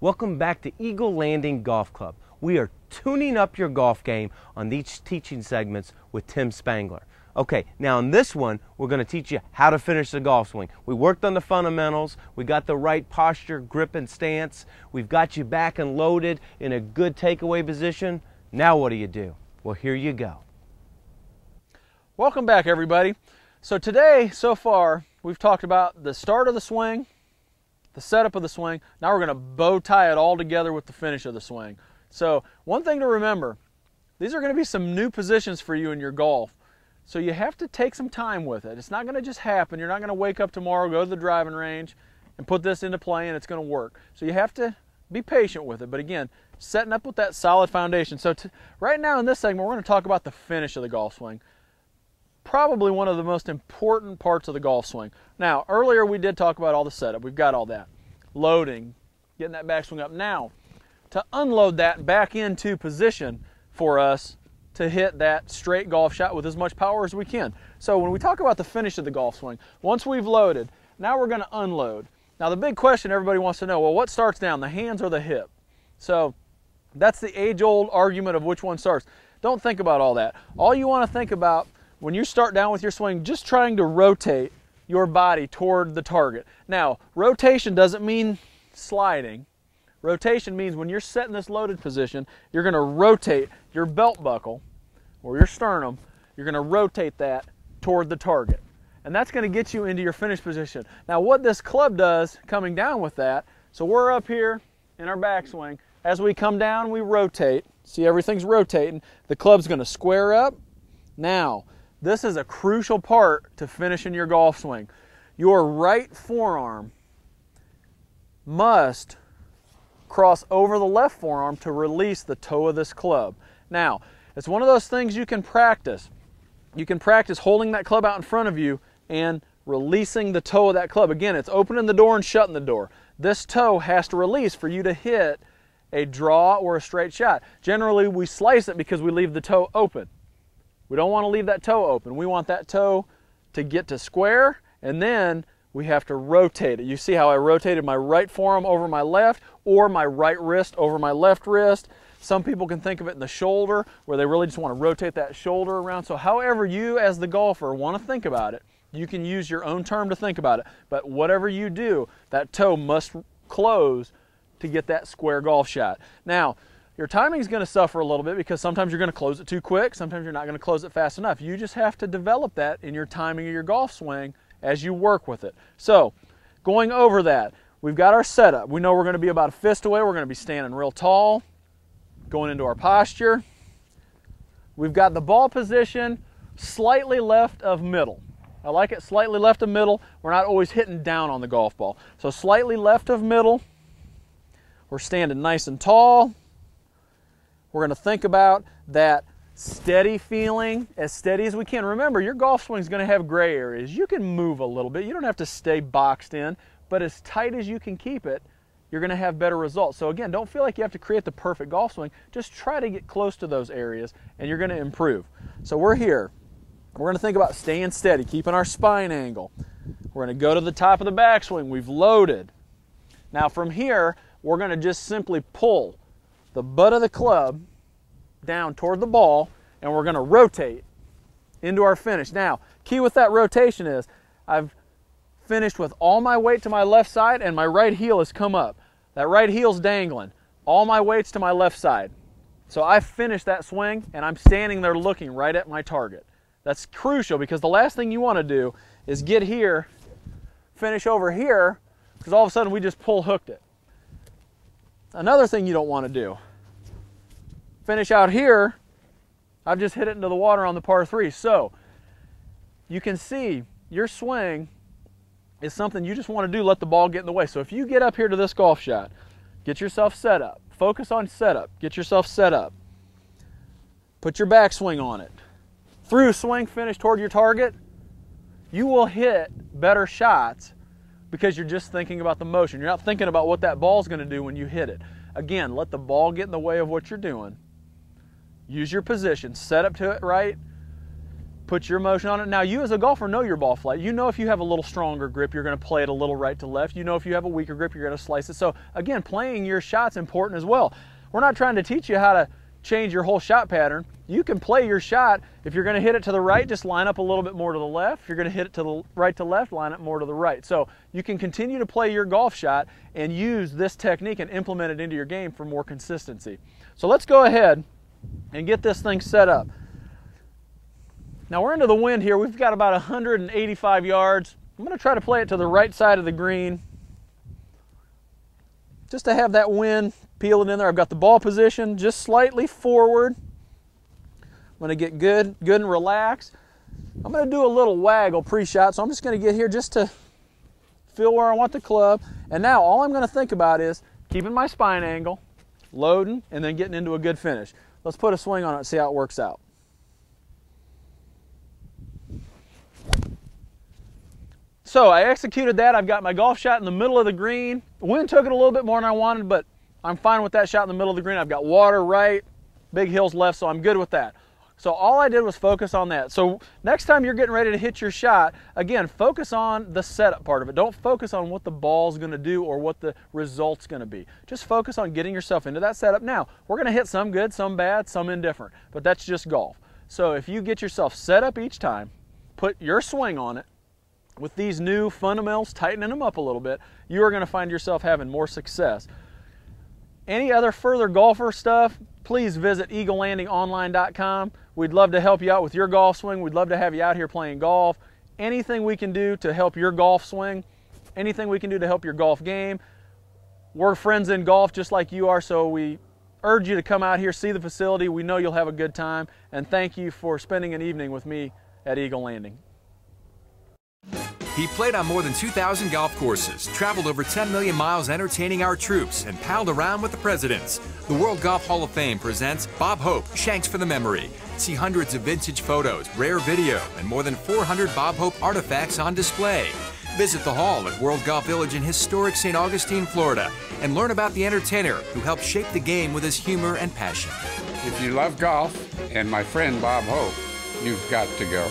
Welcome back to Eagle Landing Golf Club. We are tuning up your golf game on these teaching segments with Tim Spangler. Okay, now in this one, we're going to teach you how to finish the golf swing. We worked on the fundamentals, we got the right posture, grip, and stance. We've got you back and loaded in a good takeaway position. Now what do? Well, here you go. Welcome back, everybody. So today, so far, we've talked about the start of the swing, the setup of the swing. Now we're going to bow tie it all together with the finish of the swing. So one thing to remember, these are going to be some new positions for you in your golf. So you have to take some time with it. It's not going to just happen. You're not going to wake up tomorrow, go to the driving range, and put this into play and it's going to work. So you have to be patient with it. But again, setting up with that solid foundation. So right now in this segment, we're going to talk about the finish of the golf swing. Probably one of the most important parts of the golf swing. Now, earlier we did talk about all the setup. We've got all that. Loading, getting that backswing up. Now, to unload that back into position for us to hit that straight golf shot with as much power as we can. So when we talk about the finish of the golf swing, once we've loaded, now we're going to unload. Now the big question everybody wants to know, well, what starts down, the hands or the hip? So that's the age-old argument of which one starts. Don't think about all that. All you want to think about when you start down with your swing, just trying to rotate your body toward the target. Now, rotation doesn't mean sliding. Rotation means when you're set in this loaded position, you're going to rotate your belt buckle or your sternum. You're going to rotate that toward the target. And that's going to get you into your finish position. Now, what this club does coming down with that, so we're up here in our backswing. As we come down, we rotate. See, everything's rotating. The club's going to square up. Now, this is a crucial part to finishing your golf swing. Your right forearm must cross over the left forearm to release the toe of this club. Now, it's one of those things you can practice. You can practice holding that club out in front of you and releasing the toe of that club. Again, it's opening the door and shutting the door. This toe has to release for you to hit a draw or a straight shot. Generally, we slice it because we leave the toe open. We don't want to leave that toe open. We want that toe to get to square, and then we have to rotate it. You see how I rotated my right forearm over my left, or my right wrist over my left wrist. Some people can think of it in the shoulder, where they really just want to rotate that shoulder around. So however you as the golfer want to think about it, you can use your own term to think about it. But whatever you do, that toe must close to get that square golf shot. Now, your timing is going to suffer a little bit because sometimes you're going to close it too quick, sometimes you're not going to close it fast enough. You just have to develop that in your timing of your golf swing as you work with it. So, going over that, we've got our setup. We know we're going to be about a fist away. We're going to be standing real tall, going into our posture. We've got the ball position slightly left of middle. I like it slightly left of middle. We're not always hitting down on the golf ball. So slightly left of middle. We're standing nice and tall. We're going to think about that steady feeling, as steady as we can. Remember, your golf swing is going to have gray areas. You can move a little bit. You don't have to stay boxed in, but as tight as you can keep it, you're going to have better results. So again, don't feel like you have to create the perfect golf swing. Just try to get close to those areas, and you're going to improve. So we're here. We're going to think about staying steady, keeping our spine angle. We're going to go to the top of the backswing. We've loaded. Now from here, we're going to just simply pull the butt of the club down toward the ball, and we're going to rotate into our finish. Now, key with that rotation is I've finished with all my weight to my left side and my right heel has come up. That right heel's dangling. All my weight's to my left side. So I finished that swing and I'm standing there looking right at my target. That's crucial because the last thing you want to do is get here, finish over here, because all of a sudden we just pull hooked it. Another thing you don't want to do, finish out here, I've just hit it into the water on the par 3. So you can see your swing is something you just want to do, let the ball get in the way. So if you get up here to this golf shot, get yourself set up, focus on setup, get yourself set up, put your backswing on it, through swing, finish toward your target, you will hit better shots because you're just thinking about the motion. You're not thinking about what that ball's going to do when you hit it. Again, let the ball get in the way of what you're doing. Use your position, set up to it right, put your motion on it. Now, you as a golfer know your ball flight. You know if you have a little stronger grip, you're going to play it a little right to left. You know if you have a weaker grip, you're going to slice it. So again, playing your shot's important as well. We're not trying to teach you how to change your whole shot pattern. You can play your shot. If you're going to hit it to the right, just line up a little bit more to the left. If you're going to hit it to the right to left, line up more to the right. So you can continue to play your golf shot and use this technique and implement it into your game for more consistency. So let's go ahead and get this thing set up. Now we're into the wind here. We've got about 185 yards. I'm going to try to play it to the right side of the green, just to have that wind peeling in there. I've got the ball position just slightly forward. I'm going to get good and relaxed. I'm going to do a little waggle pre-shot, so I'm just going to get here just to feel where I want the club. And now all I'm going to think about is keeping my spine angle, loading, and then getting into a good finish. Let's put a swing on it and see how it works out. So I executed that. I've got my golf shot in the middle of the green. The wind took it a little bit more than I wanted, but I'm fine with that shot in the middle of the green. I've got water right, big hills left, so I'm good with that. So all I did was focus on that. So next time you're getting ready to hit your shot, again, focus on the setup part of it. Don't focus on what the ball's going to do or what the result's going to be. Just focus on getting yourself into that setup. Now, we're going to hit some good, some bad, some indifferent, but that's just golf. So if you get yourself set up each time, put your swing on it, with these new fundamentals, tightening them up a little bit, you are going to find yourself having more success. Any other further golfer stuff, please visit eaglelandingonline.com. We'd love to help you out with your golf swing. We'd love to have you out here playing golf. Anything we can do to help your golf swing, anything we can do to help your golf game. We're friends in golf just like you are, so we urge you to come out here, see the facility. We know you'll have a good time, and thank you for spending an evening with me at Eagle Landing. He played on more than 2,000 golf courses, traveled over 10 million miles entertaining our troops, and palled around with the presidents. The World Golf Hall of Fame presents Bob Hope, Shanks for the Memory. See hundreds of vintage photos, rare video, and more than 400 Bob Hope artifacts on display. Visit the hall at World Golf Village in historic St. Augustine, Florida, and learn about the entertainer who helped shape the game with his humor and passion. If you love golf and my friend Bob Hope, you've got to go.